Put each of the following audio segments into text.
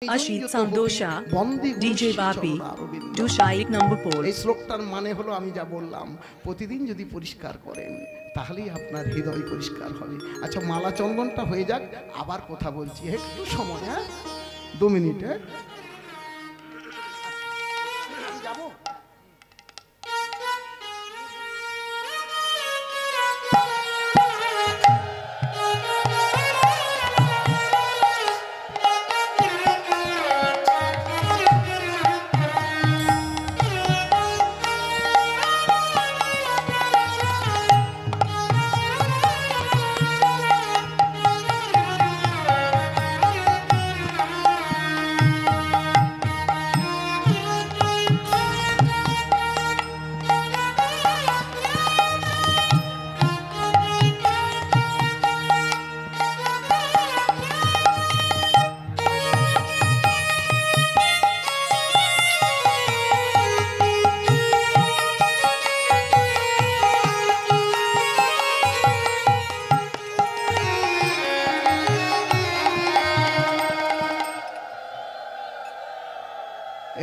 Ashit Samdosha, DJ Bapi, Dusha 8 number pole. এই শ্লোকটার মানে হলো আমি যা বললাম, প্রতিদিন যদি পরিষ্কার করেন তাহলেই আপনার হৃদয় পরিষ্কার হবে। আচ্ছা, মালা চন্দনটা হয়ে যাক, আবার কথা বলছি, একটু সময়, হ্যাঁ 2 মিনিট। যাবো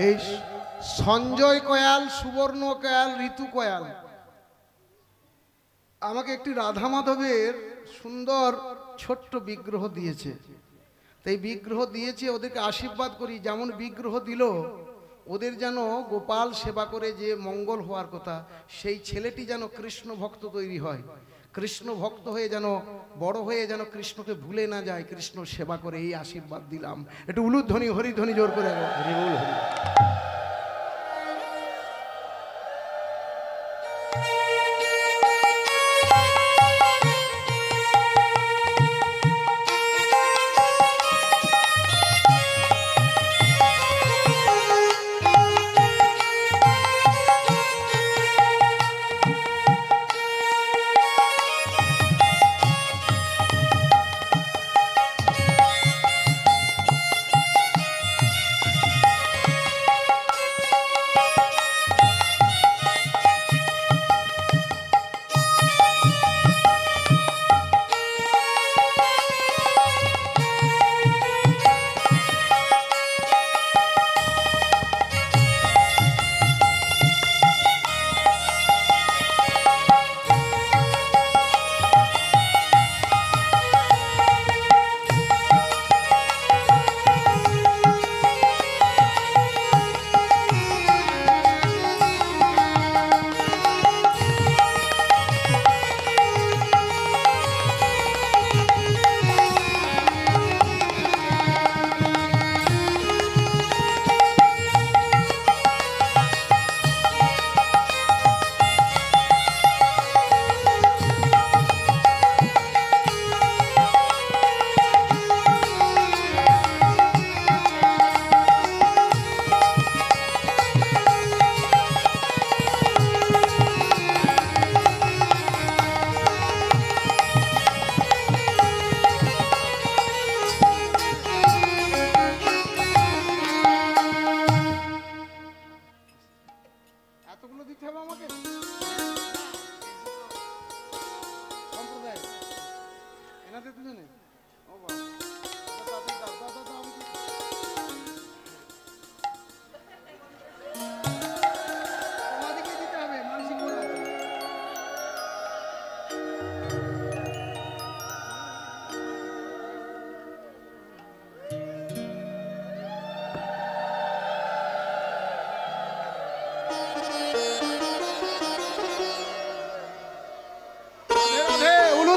এই সঞ্জয় কয়াল, সুবর্ণ কয়াল, ঋতু কয়াল আমাকে একটি রাধা মাধবের সুন্দর ছোট্ট বিগ্রহ দিয়েছে। তাই বিগ্রহ দিয়েছে, ওদেরকে আশীর্বাদ করি, যেমন বিগ্রহ দিল ওদের যেন গোপাল সেবা করে যে মঙ্গল হওয়ার কথা, সেই ছেলেটি যেন কৃষ্ণ ভক্ত তৈরি হয়, কৃষ্ণ ভক্ত হয়ে যেন বড় হয়ে যেন কৃষ্ণকে ভুলে না যায়, কৃষ্ণ সেবা করে, এই আশীর্বাদ দিলাম। একটু উলুধ্বনি হরিধ্বনি জোর করে হরিবল হরি।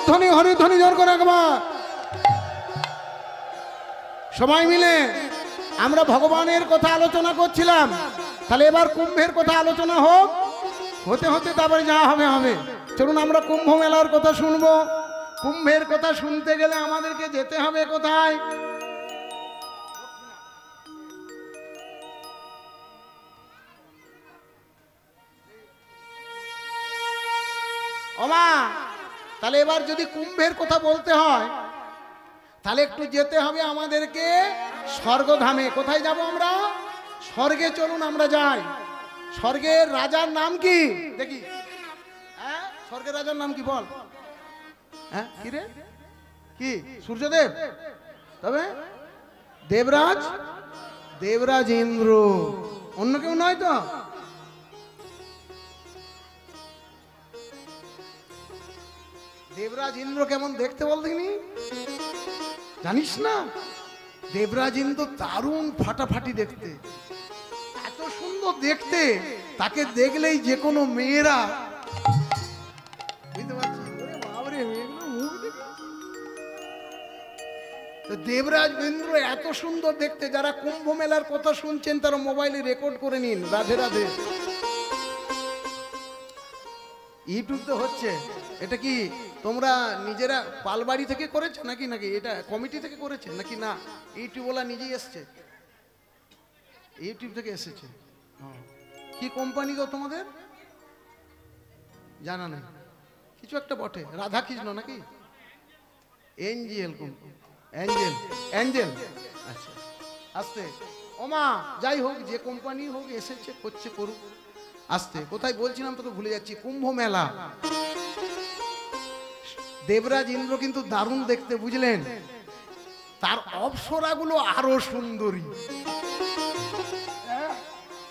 ধ্বনি হরিধ্বনি জোর করে একবার সবাই মিলে আমরা ভগবানের কথা আলোচনা করছিলাম। তাহলে এবার কুম্ভের কথা আলোচনা হোক, হতে হতে তারপরে যা হবে হবে। চলুন আমরা কুম্ভ মেলার কথা শুনবো। কুম্ভের কথা শুনতে গেলে আমাদেরকে যেতে হবে কোথায়? ওমা, তাহলে এবার যদি কুম্ভের কথা বলতে হয় তাহলে একটু যেতে হবে আমাদেরকে স্বর্গধামে। কোথায় যাব আমরা? স্বর্গে চলুন আমরা যাই। স্বর্গের রাজার নাম কি দেখি? হ্যাঁ, স্বর্গের রাজার নাম কি বল? হ্যাঁ, কি রে, কি? সূর্যদেব? তবে দেবরাজ, দেবরাজ ইন্দ্র, অন্য কেউ নয় তো? দেবরাজ ইন্দ্র কেমন দেখতে বল দেখিনি? জানিস না? দেবরাজ ইন্দ্র দারুণ ফাটাফাটি দেখতে, এত সুন্দর দেখতে, তাকে দেখলেই যে কোনো মেয়েরা, বুঝতে পারছি, বাবরে দেবরাজ ইন্দ্র এত সুন্দর দেখতে। যারা কুম্ভ মেলার কথা শুনছেন তারা মোবাইলে রেকর্ড করে নিন। রাধে রাধে। ইউটিউব তো হচ্ছে, এটা কি তোমরা নিজেরা পালবাড়ি থেকে করেছো নাকি, নাকি এটা কমিটি থেকে করেছে নাকি? না, ইউটিউবওয়ালা নিজেই এসছে, ইউটিউব থেকে এসেছে। কি কোম্পানি গো তোমাদের? জানা নেই, কিছু একটা বটে, রাধা কৃষ্ণ নাকি? NGL company, Angel, Angel. আচ্ছা, আস্তে ওমা, যাই হোক, যে কোম্পানি হোক এসেছে, করছে, করুক, আস্তে। কোথায় বলছিলাম তো ভুলে যাচ্ছি। কুম্ভ মেলা, দেবরাজ ইন্দ্র কিন্তু দারুণ দেখতে, বুঝলেন? তার অপ্সরাগুলো আরো সুন্দরী।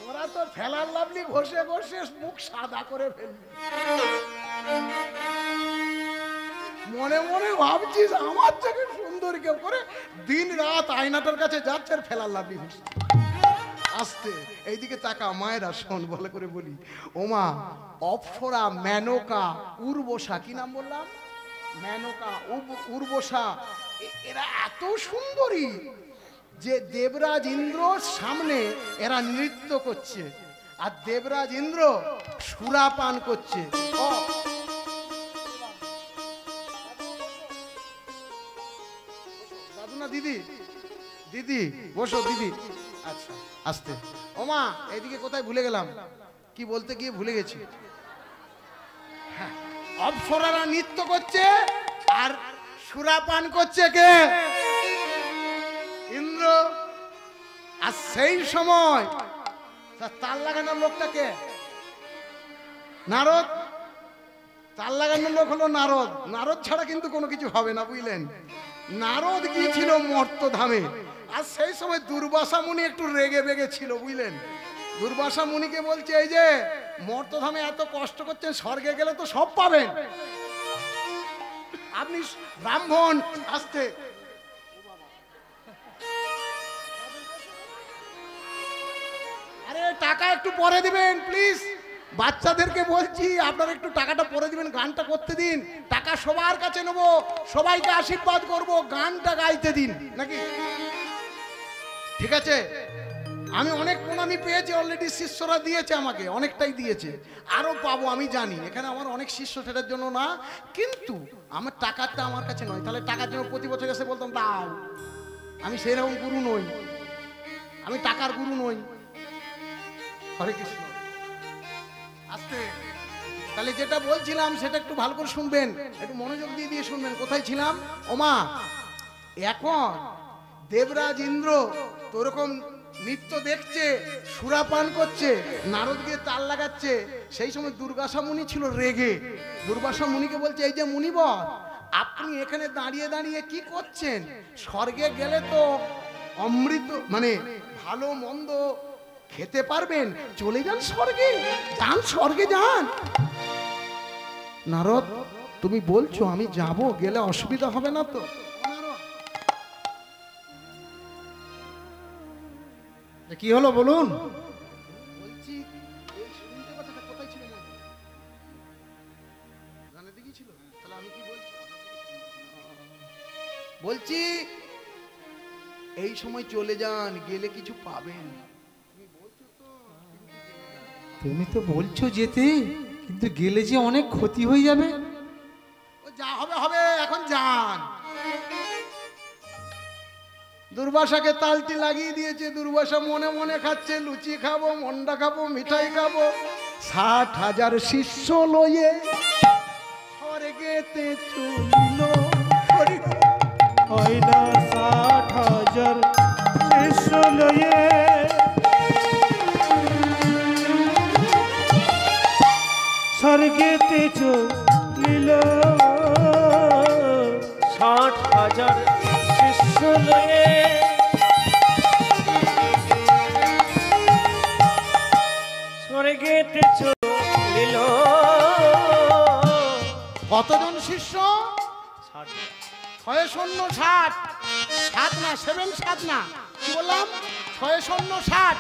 ওরা তো ফেলার লাভলি ঘষে ঘষে মুখ সাদা করে ফেলবে। মনে মনে ভাবছিস আমার থেকে সুন্দর কেউ করে, দিন রাত আয়নাটার কাছে যাচ্ছে আর ফেলার লাভলি ঘষে। আস্তে, এইদিকে তাকা, মায়েরা শোন, বলে করে বলি। ওমা, অপ্সরা, মেনকা, উর্বশা, কি নাম বললাম? মেনকা, উর্বশা, এরা এত সুন্দরী যে দেবরাজ ইন্দ্রর সামনে এরা নৃত্য করছে, আর দেবরাজ ইন্দ্র সুরাপান করছে। দাদু না দিদি, দিদি বসো দিদি। আচ্ছা, আস্তে। ওমা, এদিকে কোথায় ভুলে গেলাম, কি বলতে গিয়ে ভুলে গেছি। হ্যাঁ, অপ্সরারা নৃত্য করছে আর সুরাপান করছে কে? ইন্দ্র। আর সেই সময় তাল লাগানোর লোকটাকে নারদ। তাল লাগানোর লোক হলো নারদ। নারদ ছাড়া কিন্তু কোনো কিছু হবে না, বুঝলেন? নারদ গিয়েছিল মর্তধামে, আর সেই সময় দুর্বাসা মুনি একটু রেগে বেগে ছিল, বুঝলেন? দুর্বাসা মুনিকে বলছে, এই যে মর্তধামে এত কষ্ট করছেন, স্বর্গে গেলে তো সব পাবেন, আপনি ব্রাহ্মণ। আসতে, আরে টাকা একটু পরে দিবেন প্লিজ, বাচ্চাদেরকে বলছি আপনারা একটু টাকাটা পরে দিবেন, গানটা করতে দিন, টাকা সবার কাছে নেবো, সবাইকে আশীর্বাদ করব, গানটা গাইতে দিন নাকি? ঠিক আছে, আমি অনেক প্রণামী পেয়েছি অলরেডি, শিষ্যরা দিয়েছে আমাকে, অনেকটাই দিয়েছে, আরো পাবো আমি জানি। এখানে আমার অনেক শিষ্য, সেটার জন্য না, কিন্তু আমার টাকাটা আমার কাছে নয়। তাহলে টাকার জন্য প্রতি বছর এসে বলতাম দাও, আমি সেরকম গুরু নই, আমি টাকার গুরু নই। হরে কৃষ্ণ। আস্তে, তাহলে যেটা বলছিলাম সেটা একটু ভালো করে শুনবেন, একটু মনোযোগ দিয়ে দিয়ে শুনবেন। কোথায় ছিলাম? ওমা, এখন দেবরাজ ইন্দ্র তোরকম নৃত্য দেখছে, সুরাপান করছে, নারদ গিয়ে তাল লাগাচ্ছে। সেই সময় দুর্বাসা মুনি ছিল রেগে। দুর্বাসা মুনিকে বলছে, এই যে মুনিবর, আপনি এখানে দাঁড়িয়ে দাঁড়িয়ে কি করছেন? স্বর্গে গেলে তো অমৃত মানে ভালো মন্দ খেতে পারবেন, চলে যান স্বর্গে, যান স্বর্গে যান। নারদ, তুমি বলছো আমি যাব, গেলে অসুবিধা হবে না তো? কি হলো বলুন? বলছি, এই শুনতে কথাটা কোথায় ছিল? জানে দিকে ছিল? তাহলে আমি কি বলছি? বলছি এই সময় চলে যান, গেলে কিছু পাবেন। তুমি তো বলছো যেতে, কিন্তু গেলে যে অনেক ক্ষতি হয়ে যাবে। ও যা হবে হবে, এখন যান। দুর্বাসাকে তালটি লাগিয়ে দিয়েছে। দুর্বাসা মনে মনে খাচ্ছে, লুচি খাবো, মন্ডা খাবো, মিঠাই খাবো। 60,000 শিষ্য লয়ে স্বর্গেতে চলিল। হয় না 60,000 শিষ্য লয়ে স্বর্গেতে চলিল। 60,000 শিষ্য লয়ে শিষ্য 6 শূন্য 60, 7 না 7 7 না, কি বললাম? 6 শূন্য 60,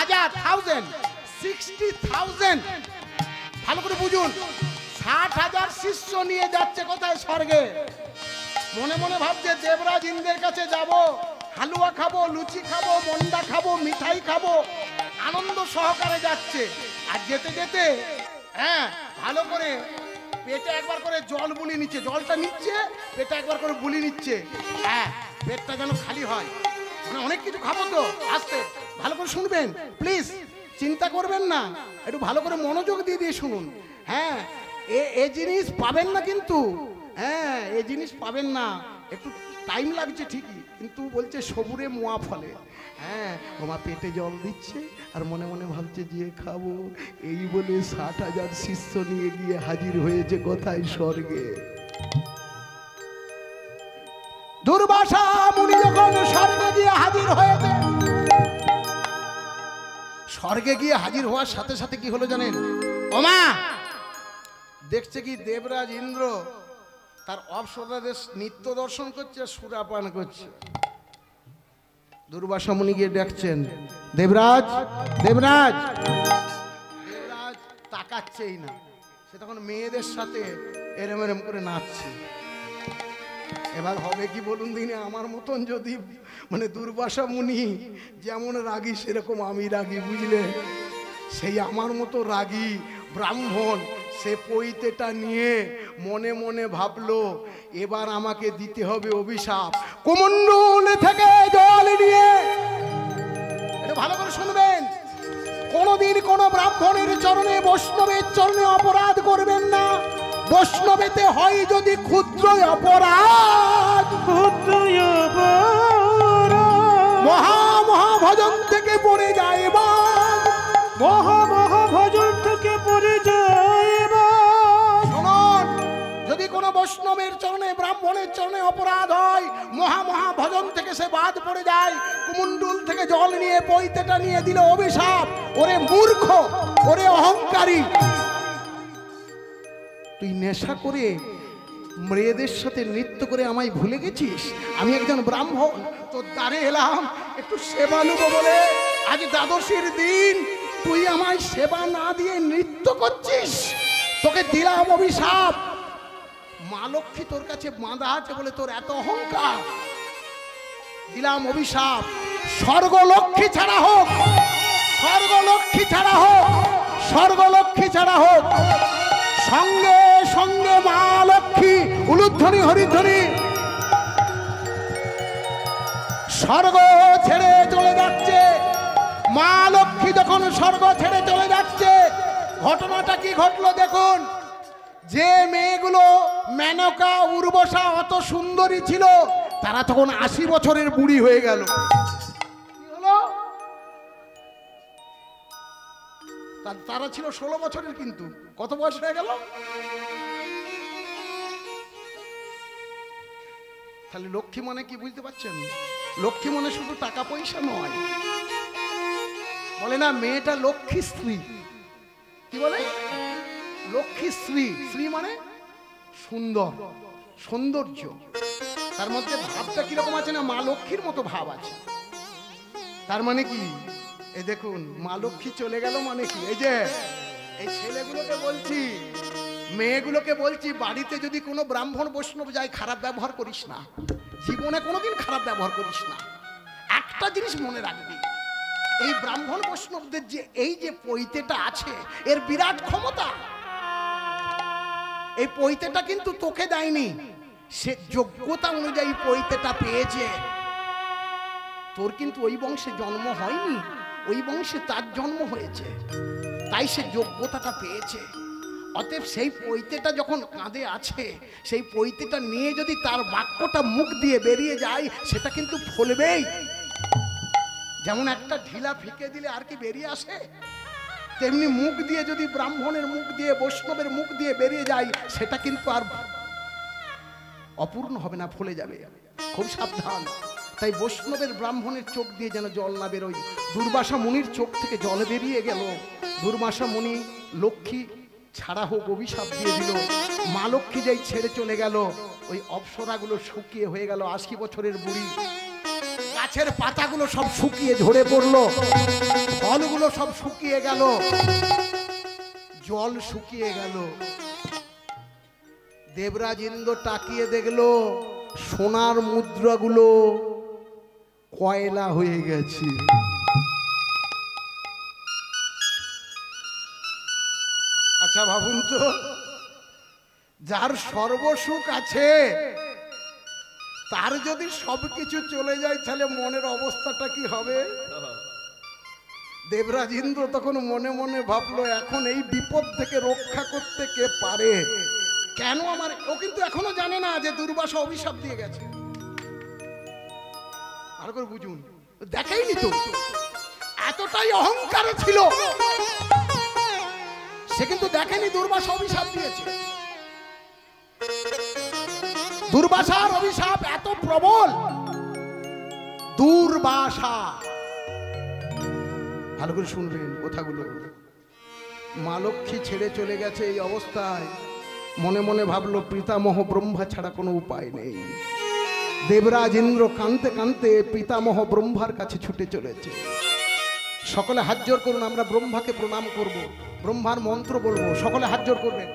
1000 60,000। ভালো করে বুঝুন, 60,000 শিষ্য নিয়ে যাচ্ছে কোথায়? স্বর্গে। মনে মনে ভাবছে দেবরাজ ইন্দ্রের কাছে যাব, হালুয়া খাবো, লুচি খাবো, মন্ডা খাবো, মিঠাই খাবো, আনন্দ সহকারে যাচ্ছে। আর যেতে যেতে হ্যাঁ ভালো করে পেটে একবার করে জল বুলি নিচ্ছে, জলটা নিচ্ছে পেটে একবার করে বুলি নিচ্ছে, হ্যাঁ পেটটা যেন খালি হয়। মানে অনেক কিছু খাবো তো। আসতে ভালো করে শুনবেন প্লিজ, চিন্তা করবেন না, একটু ভালো করে মনোযোগ দিয়ে দিয়ে শুনুন। হ্যাঁ এ জিনিস পাবেন না কিন্তু, হ্যাঁ এ জিনিস পাবেন না, একটু টাইম লাগছে ঠিকই, কিন্তু বলছে সবুরে মোয়া ফলে। হ্যাঁ ওমা পেটে জল দিচ্ছে আর মনে মনে ভাবছে যে খাবো, এই বলে 60,000 শিষ্য নিয়ে গিয়ে হাজির হয়েছে কোথায়? স্বর্গে। দুর্বাসা মুনি যখন স্বর্গে গিয়ে হাজির হয়েছে, স্বর্গে গিয়ে হাজির হওয়ার সাথে সাথে কি হলো জানেন? ওমা দেখছে কি দেবরাজ ইন্দ্র তার অপ্সরাদের নিত্য দর্শন করছে, সুরাপান করছে। দুর্বাসা মুনি গিয়ে ডাকছেন, দেবরাজ দেবরাজ। দেবরাজ তাকাচ্ছেই না, সে তখন মেয়েদের সাথে এরম এরম করে নাচছে। এবার হবে কি বলুন দিনে, আমার মতন যদি মানে দুর্বাসা মুনি যেমন রাগী সেরকম আমি রাগী, বুঝলে? সেই আমার মতো রাগী ব্রাহ্মণ সে পৈতেটা নিয়ে মনে মনে ভাবলো এবার আমাকে দিতে হবে অভিশাপ। কুমণ্ডল থেকে জল নিয়ে, এটা ভালো করে শুনবেন, কোনদিন কোন ব্রাহ্মণের চরণে বৈষ্ণবের চরণে অপরাধ করবেন না। বৈষ্ণবেতে হয় যদি ক্ষুদ্র অপরাধ, মহা মহাভজন থেকে পড়ে যায় বা মহাভজন থেকে পড়ে যায়। শুনুন, যদি কোনো বৈষ্ণবের চরণে ব্রাহ্মণের চরণে অপরাধ হয়, মহাভজন থেকে সে বাদ পড়ে যায়। কুমণ্ডল থেকে জল নিয়ে পৈতেটা নিয়ে দিল অভিশাপ। ওরে মূর্খ, ওরে অহংকারী, তুই নেশা করে মেয়েদের সাথে নৃত্য করে আমায় ভুলে গেছিস? আমি একজন ব্রাহ্মণ, তোর দ্বারে এলাম একটু সেবা নেব বলে। আজ দ্বাদশীর দিন তুই আমায় সেবা না দিয়ে নৃত্য করছিস, তোকে দিলাম অভিশাপ। মা লক্ষ্মী তোর কাছে বাঁধা আছে বলে তোর এত অহংকার, দিলাম অভিশাপ। স্বর্গলক্ষ্মী ছাড়া হোক, স্বর্গলক্ষ্মী ছাড়া হোক, স্বর্গলক্ষ্মী ছাড়া হোক। সঙ্গে সঙ্গে মা লক্ষ্মী উলুধ্বনি হরিধ্বনি স্বর্গ ছেড়ে চলে যাচ্ছে। মা লক্ষ্মী যখন স্বর্গ ছেড়ে চলে যাচ্ছে, ঘটনাটা কি ঘটলো দেখুন। যে মেয়েগুলো মেনকা উর্বশা অত সুন্দরী ছিল, তারা তখন 80 বছরের বুড়ি হয়ে গেল। কি হলো? তারা ছিল 16 বছরের, কিন্তু কত বয়স হয়ে গেল? তাহলে লক্ষ্মী মানে কি বুঝতে পারছেন? লক্ষ্মী মানে শুধু টাকা পয়সা নয়, বলে না মেয়েটা লক্ষ্মী স্ত্রী। কি বলে? লক্ষ্মী স্ত্রী। স্ত্রী মানে সুন্দর, সৌন্দর্য। তার মধ্যে ভাবটা কিরকম আছে না, মা লক্ষ্মীর মতো ভাব আছে। তার মানে কি, এই দেখুন মা লক্ষ্মী চলে গেল মানে কি, এই যে এই ছেলেগুলোকে বলছি, মেয়েগুলোকে বলছি, বাড়িতে যদি কোনো ব্রাহ্মণ বৈষ্ণব যায় খারাপ ব্যবহার করিস না, জীবনে কোনোদিন খারাপ ব্যবহার করিস না। একটা জিনিস মনে রাখবি, এই ব্রাহ্মণ বৈষ্ণবদের যে এই যে পৈতেটা আছে, এর বিরাট ক্ষমতা। এই পৈতেটা কিন্তু তোকে দেয়নি, সে যোগ্যতা অনুযায়ী পৈতেটা পেয়েছে। তোর কিন্তু ওই বংশে জন্ম হয়নি, ওই বংশে তার জন্ম হয়েছে, তাই সে যোগ্যতাটা পেয়েছে। অতএব সেই পৈতেটা যখন কাঁধে আছে, সেই পৈতেটা নিয়ে যদি তার বাক্যটা মুখ দিয়ে বেরিয়ে যায়, সেটা কিন্তু ফলবেই। যেমন একটা ঢিলা ফিকে দিলে আর কি বেরিয়ে আসে, তেমনি মুখ দিয়ে যদি ব্রাহ্মণের মুখ দিয়ে, বৈষ্ণবের মুখ দিয়ে বেরিয়ে যায়, সেটা কিন্তু আর অপূর্ণ হবে না, ফলে যাবে। খুব সাবধান। তাই বৈষ্ণবের ব্রাহ্মণের চোখ দিয়ে যেন জল না বেরোয়। দুর্বাসা মুনির চোখ থেকে জল বেরিয়ে গেল। দুর্বাসা মুনি লক্ষ্মী ছাড়া হোক অভিশাপ দিয়ে দিল। মা লক্ষ্মী যেই ছেড়ে চলে গেল, ওই অপ্সরাগুলো শুকিয়ে হয়ে গেল 80 বছরের বুড়ি। গাছের পাতাগুলো সব শুকিয়ে ঝরে পড়লো, ফলগুলো সব শুকিয়ে গেল, জল শুকিয়ে গেল। দেবরাজ ইন্দ্র তাকিয়ে দেখলো সোনার মুদ্রাগুলো কয়লা হয়ে গেছে। আচ্ছা ভাবুন তো, যার সর্বসুখ আছে তার যদি সবকিছু চলে যায় তাহলে মনের অবস্থাটা কি হবে? দেবরাজ ইন্দ্র তখন মনে মনে ভাবলো, এখন এই বিপদ থেকে রক্ষা করতে কে পারে? কেন আমার, ও কিন্তু এখনো জানে না যে দুর্বাসা অভিশাপ দিয়ে গেছে। ভালো করে বুঝুন, দেখেইনি তো, এতটাই অহংকার ছিল সে কিন্তু দেখেনি দুর্বাসা অভিশাপ দিয়েছে। দুর্বাসার অভিশাপ এত প্রবল, দুর্বাসা, ভালো করে শুনবেন কথাগুলো। মা লক্ষ্মী ছেড়ে চলে গেছে এই অবস্থায়, মনে মনে ভাবলো পিতামহ ব্রহ্মা ছাড়া কোনো উপায় নেই। দেবরাজ ইন্দ্র কাঁদতে কাঁদতে পিতামহ ব্রহ্মার কাছে ছুটে চলেছে। সকলে হাত জোড় করুন, আমরা ব্রহ্মাকে প্রণাম করব, ব্রহ্মার মন্ত্র বলবো, সকলে হাত জোড় করবেন।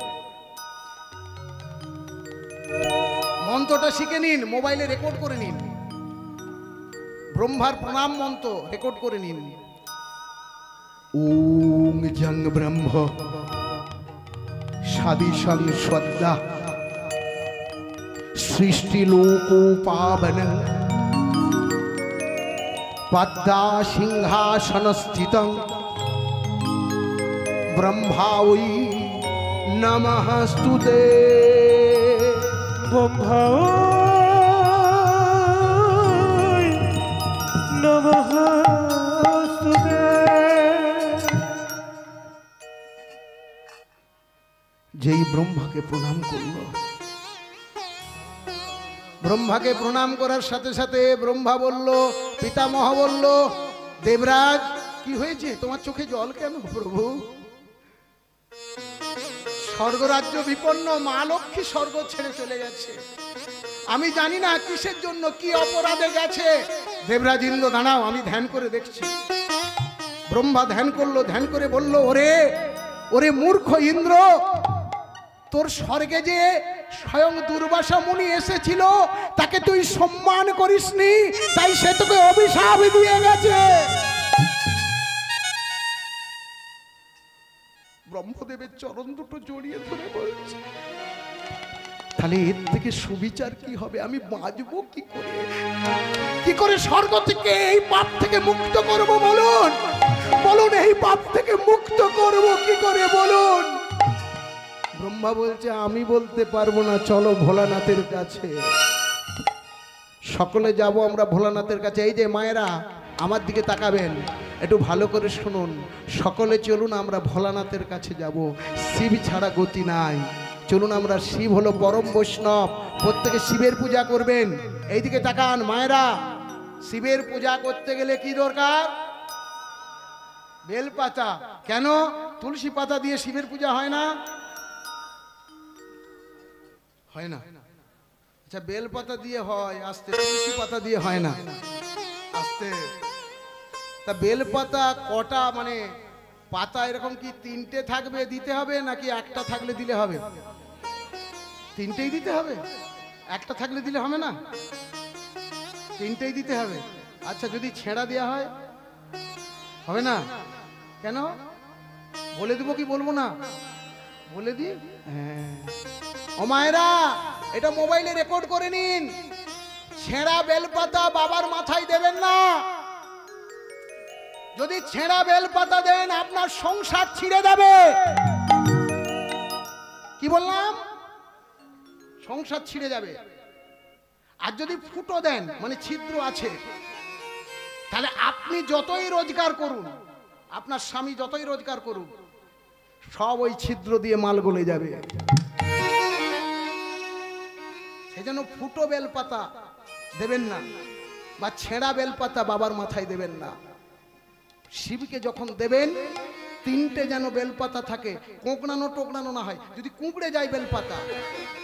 মন্ত্রটা শিখে নিন, মোবাইলে রেকর্ড করে নিন, ব্রহ্মার প্রণাম মন্ত্র রেকর্ড করে নিন। ওং জং ব্রহ্ম সাদিশং শ্রদ্ধা সৃষ্টি লোকোপাবনং পদ্মা সিংহাসনস্থিতং ব্রহ্মা ওই নমস্তুতে। ব্রহ্মা নমস্তুতে। যেই ব্রহ্মাকে প্রণাম করলো, ব্রহ্মাকে প্রণাম করার সাথে সাথে ব্রহ্মা বলল, পিতামহ বলল, দেবরাজ কি হয়েছে, তোমার চোখে জল কেন? প্রভু, স্বর্গরাজ্য বিপন্ন, মা লক্ষ্মী স্বর্গ ছেড়ে চলে গেছে, আমি জানি না কিসের জন্য, কি অপরাধে গেছে। দেবরাজ ইন্দ্র, দাঁড়াও আমি ধ্যান করে দেখছি। ব্রহ্মা ধ্যান করলো, ধ্যান করে বলল, ওরে ওরে মূর্খ ইন্দ্র, তোর স্বর্গে যে স্বয়ং দুর্বাসা মুনি এসেছিল তাকে তুই সম্মান করিসনি, তাই সে তোকে অভিশাপ দিয়ে গেছে। ব্রহ্মদেবের চরণ দুটো জড়িয়ে ধরে বলছে, তাহলে এর থেকে সুবিচার কি হবে? আমি বাঁচবো কি করে? কি করে স্বর্গ থেকে এই পাপ থেকে মুক্ত করব? বলুন বলুন, এই পাপ থেকে মুক্ত করব কি করে বলুন? ব্রহ্মা বলছে, আমি বলতে পারবো না, চলো ভোলানাথের কাছে। সকলে যাব আমরা ভোলানাথের কাছে। এই যে মায়েরা আমার দিকে তাকাবেন, একটু ভালো করে শুনুন, সকলে চলুন আমরা ভোলানাথের কাছে যাব। শিব ছাড়া গতি নাই, চলুন আমরা, শিব হলো পরম বৈষ্ণব, প্রত্যেকে শিবের পূজা করবেন। এইদিকে তাকান মায়েরা, শিবের পূজা করতে গেলে কি দরকার? বেলপাতা। কেন তুলসী পাতা দিয়ে শিবের পূজা হয় না? হয় না? আচ্ছা, বেলপাতা দিয়ে হয় আস্তে, তুলসী পাতা দিয়ে হয় না আস্তে। তা বেলপাতা কটা, মানে পাতা এরকম কি তিনটে থাকবে দিতে হবে, নাকি একটা থাকলে দিলে হবে? তিনটেই দিতে হবে, একটা থাকলে দিলে হবে না, তিনটেই দিতে হবে। আচ্ছা, যদি ছেঁড়া দেওয়া হয় হবে না? কেন? বলে দেবো কি বলবো না? বলে দি। হ্যাঁ, ও মায়েরা, এটা মোবাইলে রেকর্ড করে নিন, ছেঁড়া বেলপাতা বাবার মাথায় দেবেন না। যদি ছেঁড়া বেলপাতা দেন আপনার সংসার ছিঁড়ে যাবে। কি বললাম? সংসার ছিঁড়ে যাবে। আর যদি ফুটো দেন, মানে ছিদ্র আছে, তাহলে আপনি যতই রোজগার করুন, আপনার স্বামী যতই রোজগার করুন, সব ওই ছিদ্র দিয়ে মাল গলে যাবে। সেজন্য ফুটো বেলপাতা দেবেন না, বা ছেঁড়া বেলপাতা বাবার মাথায় দেবেন না। শিবকে যখন দেবেন তিনটে যেন বেলপাতা থাকে, কোঁকড়ানো টোকড়ানো না হয়। যদি কুঁকড়ে যায় বেলপাতা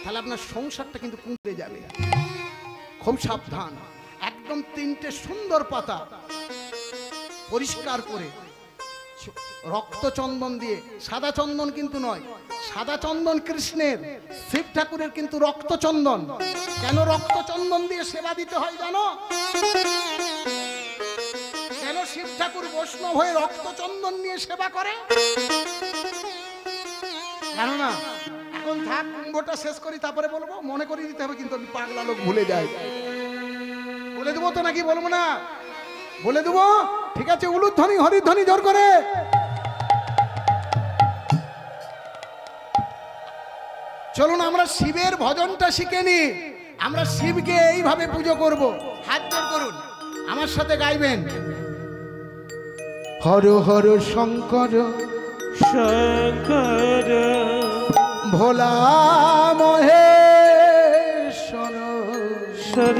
তাহলে আপনার সংসারটা কিন্তু কুঁকড়ে যাবে, খুব সাবধান। একদম তিনটে সুন্দর পাতা পরিষ্কার করে রক্ত চন্দন দিয়ে, সাদা চন্দন কিন্তু নয়, সাদা চন্দন কৃষ্ণের, শিব ঠাকুরের কিন্তু রক্ত চন্দন। কেন রক্ত চন্দন দিয়ে সেবা দিতে হয় জানো? কেন শিব ঠাকুর বৈষ্ণব হয়ে রক্ত চন্দন নিয়ে সেবা করে? জানো না? এখন থাক, কুম্ভটা শেষ করি তারপরে বলবো, মনে করিয়ে দিতে হবে কিন্তু, আমি পাগলা লোক ভুলে যাই। বলে দেবো তো নাকি বলবো না? বলে দেবো, ঠিক আছে। উলুধ্বনি হরিধ্বনি জোর করে। চলুন আমরা শিবের ভজনটা শিখে নি। আমরা শিবকে এইভাবে পুজো করব। হাত জোর করুন, আমার সাথে গাইবেন। হর হর শঙ্কর শঙ্কর ভোলা মহেশ্বর সর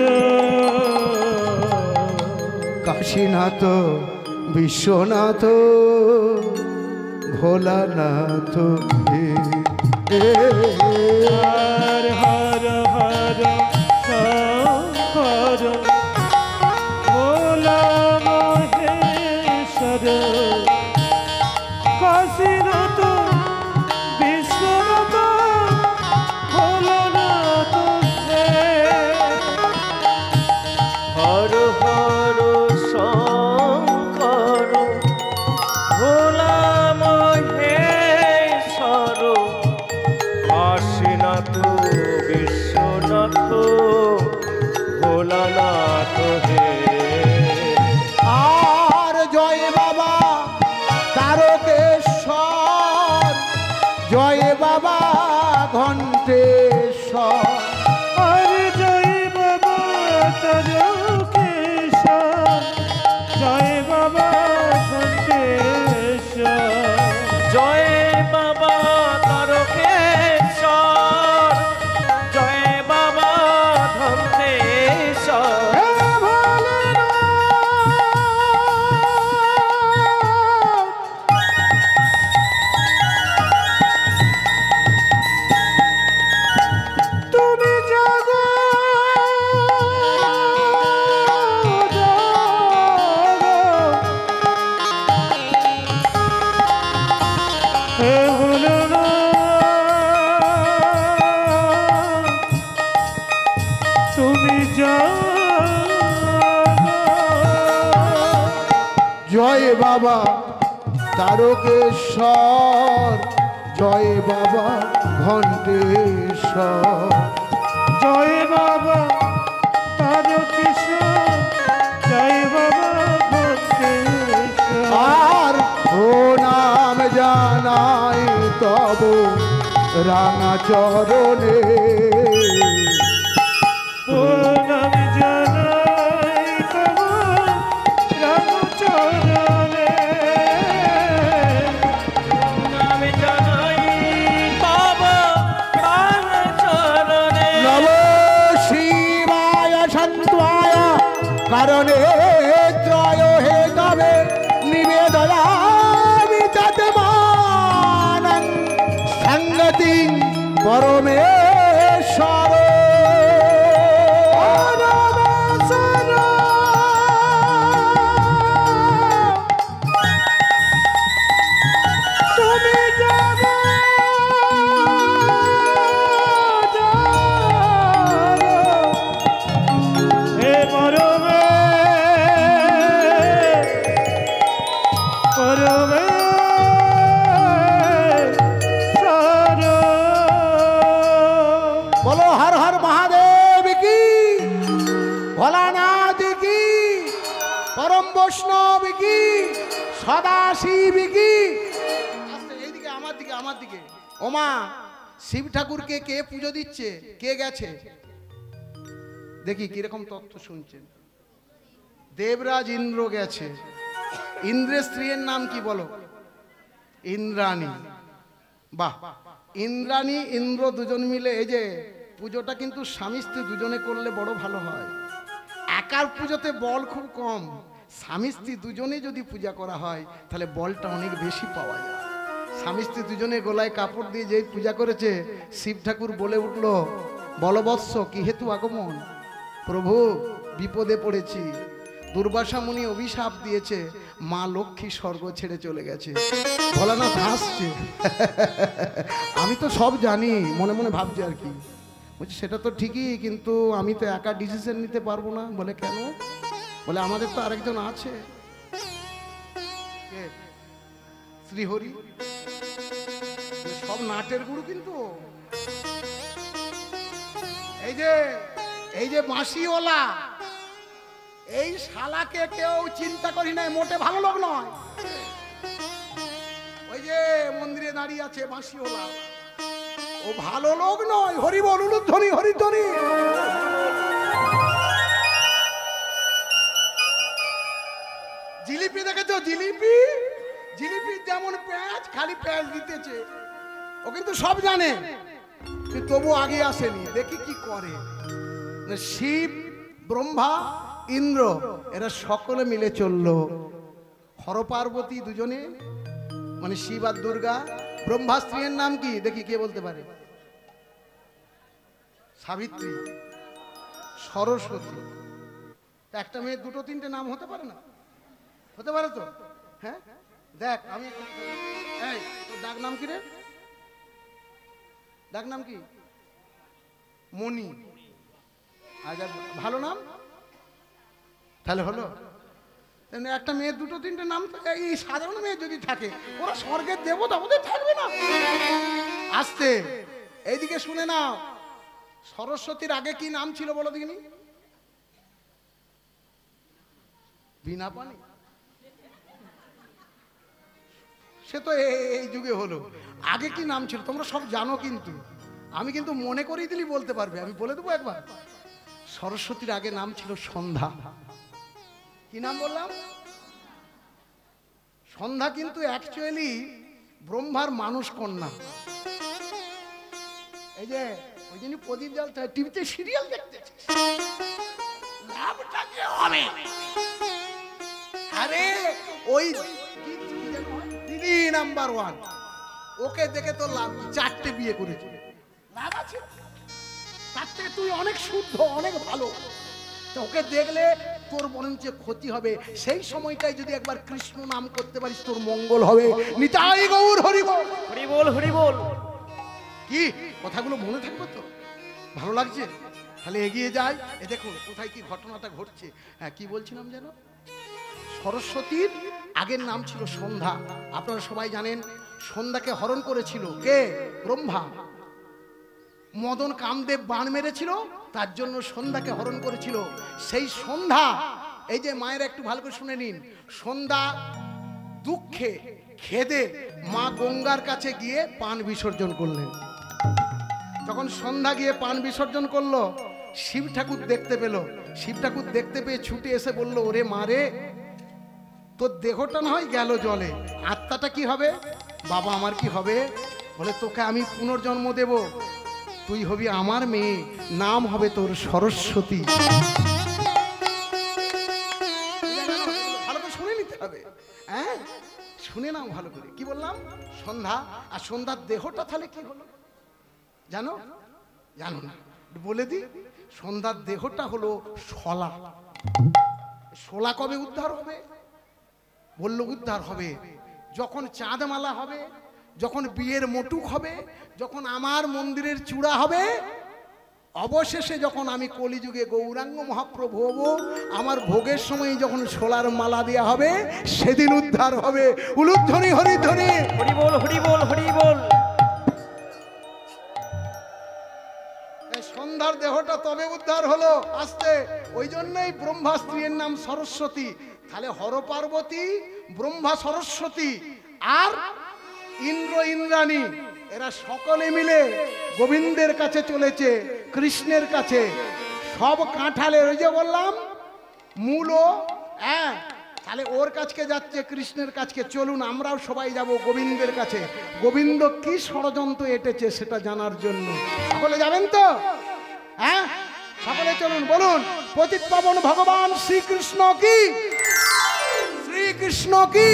কাশীনাথ বিশ্বনাথ ভোলানাথ হে। হর হর হর শঙ্কর ভোলা মহেশ্বর কাশীনাথ বিশ্বনাথ ভোলানাথ হে। হর হর শঙ্কর ভোলা মহেশ্বর কাশীনাথ বিশ্বনাথ ভোলানাথ হে। আর জয় বাবা তারকেশ্বর, জয় বাবা ঘণ্টেশ্বর। আর জয় বাবা তারকেশ্বর, জয় বাবা ঘণ্টেশ্বর। জয় বাবা তারকেশ্বর, জয় বাবা ঘণ্টেশ্বর। হে ভোলেনাথ, তুমি জাগো হে ভোলেনাথ, তুমি জাগো। জয় বাবা তারকেশ্বর, জয় বাবা ঘণ্টেশ্বর। জয় বাবা তারকেশ্বর, জয় বাবা ঘণ্টেশ্বর। আর প্রণাম জানাই তব রাঙা চরণে। প্রণাম জানাই তব রামচরণে। প্রণাম জানাই তব রামচরণে। নম শিবায় সন্ত্বায় কারণে ত্রয় হে তবে নিবেদয়ামি তৎমানং সঙ্গতি পরমেশ্বর। তুমি যাবে হে পরমে পরমে সর। বলো হর হর মহাদেব কি, ভোলানাথ কি, পরম বৈষ্ণব কি, সদাশিব কি। আস্তে, এইদিকে আমার দিকে, আমার দিকে। ওমা, শিব ঠাকুরকে কে পুজো দিচ্ছে? কে গেছে দেখি কিরকম তথ্য শুনছেন। দেবরাজ ইন্দ্র গেছে। ইন্দ্রের স্ত্রীর নাম কি বলো? ইন্দ্রাণী। বাহ, ইন্দ্রাণী ইন্দ্র দুজন মিলে, এই যে পুজোটা কিন্তু স্বামী স্ত্রী দুজনে করলে বড় ভালো হয়। একার পুজোতে বল খুব কম, স্বামী স্ত্রী দুজনে যদি পূজা করা হয় তাহলে বলটা অনেক বেশি পাওয়া যায়। স্বামী স্ত্রী দুজনে গলায় কাপড় দিয়ে যেই পূজা করেছে, শিব ঠাকুর বলে উঠল, বলবৎস কি হেতু আগমন? প্রভু বিপদে পড়েছি, দুর্বাসা মুনি অভিশাপ দিয়েছে, মা লক্ষ্মী স্বর্গ ছেড়ে চলে গেছে। ভোলানাথ হাসছে। আমি তো সব জানি, মনে মনে ভাবছি আর কি। বলছি সেটা তো ঠিকই, কিন্তু আমি তো একা ডিসিশন নিতে পারবো না। বলে কেন? বলে আমাদের তো আরেকজন আছে, শ্রীহরি, সব নাটের গুরু। কিন্তু এই যে বাঁশিওয়ালা, এই শালাকে কেউ চিন্তা করি নাই, মোটে ভালো লোক নয়। ওই যে মন্দিরে দাঁড়িয়ে আছে বাঁশিওয়ালা, ও ভালো লোক নয়। হরি বল, উলুধ্বনি, হরিধ্বনি। জিলিপি দেখেছো? জিলিপি, জিলিপির যেমন প্যাঁচ, খালি প্যাঁচ দিতেছে। ও কিন্তু সব জানে, তবু আগে আসেনি। দেখি কি করে। শিব, ব্রহ্মা, ইন্দ্র এরা সকলে মিলে চললো। হর পার্বতী দুজনে, মানে শিব আর দুর্গা। ব্রহ্মা স্ত্রীর নাম কি দেখি, কে বলতে পারে? সাবিত্রী, সরস্বতী। একটা মেয়ে দুটো তিনটে নাম হতে পারে না? হতে পারে তো? হ্যাঁ, দেখ আমি, এই তোর ডাক নাম কি রে? ডাক নাম কি? মণি। আচ্ছা, ভালো নাম তাহলে হলো। একটা মেয়ে দুটো তিনটে নাম, এই সাধারণ মেয়ে যদি থাকে, ওরা স্বর্গের দেবতা, ওদের থাকবে না। আসতে এইদিকে শুনে নাও, সরস্বতীর আগে কি নাম ছিল বলো দেখিনি? বিনা পানি। সে তো এই যুগে হলো, আগে কি নাম ছিল তোমরা সব জানো, কিন্তু আমি কিন্তু মনে করিয়ে দিলি বলতে পারবে। আমি বলে দেবো একবার। সরস্বতীর আগে নাম ছিল সন্ধ্যা। কি নাম বললাম? সন্ধ্যা কিন্তু অ্যাকচুয়ালি ব্রহ্মার মানুষ কন্যা। এই যে ওই জন্য প্রদীপ জ্বালতে হয়, টিভিতে সিরিয়াল দেখতে। লাভটা কি হবে? আরে ওই দিদি নাম্বার 1, ওকে দেখে তো লাভ, 4টে বিয়ে করেছে, লাভ আছে। তার থেকে তুই অনেক শুদ্ধ, অনেক ভালো। ওকে দেখলে তোর বরঞ্চ ক্ষতি হবে। সেই সময়টাই যদি একবার কৃষ্ণ নাম করতে পারিস, তোর মঙ্গল হবে। নিতাই গৌর হরি বল, হরি বল, হরি বল। কি কথাগুলো মনে থাকবে তো? ভালো লাগছে? তাহলে এগিয়ে যাই। এ দেখুন কোথায় কি ঘটনাটা ঘটছে। হ্যাঁ, কি বলছিলাম যেন? সরস্বতীর আগের নাম ছিল সন্ধ্যা। আপনারা সবাই জানেন সন্ধ্যাকে হরণ করেছিল কে? ব্রহ্মা। মদন কামদেব বাণ মেরেছিল, তার জন্য সন্ধ্যাকে হরণ করেছিল। সেই সন্ধ্যা, এই যে মায়েরা একটু ভালো করে শুনে নিন, সন্ধ্যা দুঃখে খেদে মা গঙ্গার কাছে গিয়ে পান বিসর্জন করলেন। যখন সন্ধ্যা গিয়ে পান বিসর্জন করলো, শিব ঠাকুর দেখতে পেল। শিব ঠাকুর দেখতে পেয়ে ছুটে এসে বলল, ওরে মারে, তোর দেহটা না হয় গেল জলে, আত্মাটা কি হবে? বাবা আমার কি হবে? বলে তোকে আমি পুনর্জন্ম দেব, তুই হবি আমার মেয়ে, নাম হবে তোর সরস্বতী। ভালো করে শুনে নিতে হবে। হ্যাঁ, শুনে নাও ভালো করে। কি বললাম? সন্ধ্যা, আর সন্ধ্যার দেহটা তাহলে কি হলো জানো? জানো না? বলে দি। সন্ধ্যার দেহটা হলো শলা। শলা কবে উদ্ধার হবে? বলল উদ্ধার হবে যখন চাঁদমালা হবে, যখন বিয়ের মটুক হবে, যখন আমার মন্দিরের চূড়া হবে, অবশেষে যখন আমি কলিযুগে গৌরাঙ্গ মহাপ্রভু হব, আমার ভোগের সময় যখন শোলার মালা দেওয়া হবে, সেদিন উদ্ধার হবে। উলুধ্বনি, হরিধ্বনি, হরি বল, হরি বল, হরি বল। সন্ধ্যার দেহটা তবে উদ্ধার হলো আস্তে। ওই জন্যই ব্রহ্মা স্ত্রীর নাম সরস্বতী। তাহলে হর পার্বতী, ব্রহ্মা সরস্বতী আর ইন্দ্র ইন্দ্রাণী, এরা সকলে মিলে গোবিন্দের কাছে চলেছে, কৃষ্ণের কাছে। সব কাঁঠালের, ওই যে বললাম মূলো, হ্যাঁ, তাহলে ওর কাছকে যাচ্ছে, কৃষ্ণের কাছকে। চলুন আমরাও সবাই যাব গোবিন্দের কাছে। গোবিন্দ কি ষড়যন্ত্র এঁটেছে সেটা জানার জন্য। সকলে যাবেন তো? হ্যাঁ, সকলে চলুন, বলুন পতিত পাবন ভগবান শ্রীকৃষ্ণ কি। শ্রীকৃষ্ণ কি,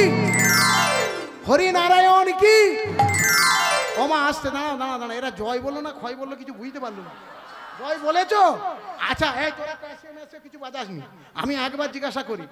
হরি নারায়ণ কি। ওমা আসতে, দাঁড়া দাঁড়া দাঁড়া, এরা জয় বললো না ক্ষয় বললো কিছু বুঝতে পারলো না। জয় বলেছো? আচ্ছা এই তোরা কাছে কিছু বাজাসনি, আমি একবার জিজ্ঞাসা করি।